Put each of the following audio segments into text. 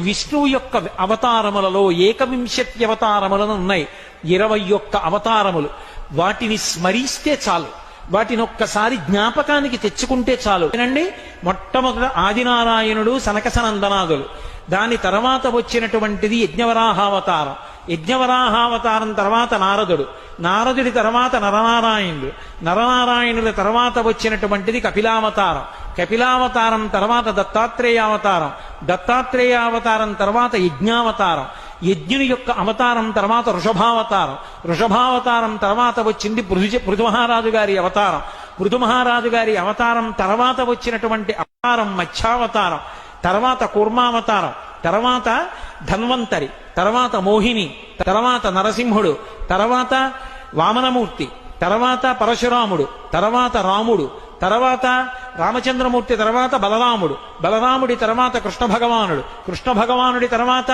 విష్ణువు యొక్క అవతారములలో ఏకవింశతి అవతారములను ఉన్నాయి. 21 అవతారములు. వాటిని స్మరిస్తే చాలు, వాటిని ఒక్కసారి జ్ఞాపకానికి తెచ్చుకుంటే చాలు. ఏనండి, మొట్టమొదట ఆదినారాయణుడు సనకసనందనాదులు, దాని తర్వాత వచ్చినటువంటిది యజ్ఞవరాహావతారం, యజ్ఞవరాహావతారం తర్వాత నారదుడు, నారదుడి తర్వాత నరనారాయణుడు, నరనారాయణుల తర్వాత వచ్చినటువంటిది కపిలావతారం, కపిలావతారం తర్వాత దత్తాత్రేయావతారం, దత్తాత్రేయావతారం తర్వాత యజ్ఞావతారం, యజ్ఞుని యొక్క అవతారం తర్వాత వృషభావతారం, వృషభావతారం తర్వాత వచ్చింది పృథుమహారాజు గారి అవతారం, పృథుమహారాజు గారి అవతారం తర్వాత వచ్చినటువంటి అవతారం మత్స్యావతారం, తర్వాత కూర్మావతారం, తర్వాత ధన్వంతరి, తర్వాత మోహిని, తర్వాత నరసింహుడు, తర్వాత వామనమూర్తి, తర్వాత పరశురాముడు, తర్వాత రాముడు, తర్వాత రామచంద్రమూర్తి, తర్వాత బలరాముడు, బలరాముడి తర్వాత కృష్ణ భగవానుడు, కృష్ణ భగవానుడి తర్వాత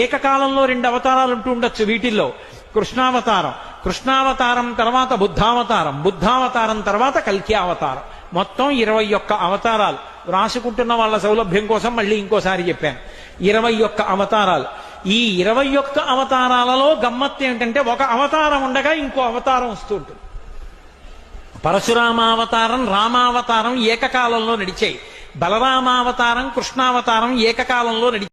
ఏకకాలంలో 2 అవతారాలు ఉంటూ ఉండొచ్చు వీటిల్లో. కృష్ణావతారం, కృష్ణావతారం తర్వాత బుద్ధావతారం, బుద్ధావతారం తర్వాత కల్కి అవతారం. మొత్తం 21 అవతారాలు. రాసుకుంటున్న వాళ్ళ సౌలభ్యం కోసం మళ్ళీ ఇంకోసారి చెప్పాను, 21 అవతారాలు. ఈ 21 అవతారాలలో గమ్మత్తు ఏమిటంటే, ఒక అవతారం ఉండగా ఇంకో అవతారం వస్తూ ఉంటుంది. పరశురామావతారం, రామావతారం ఏకకాలంలో నడిచాయి. బలరామావతారం, కృష్ణావతారం ఏకకాలంలో నడిచాయి.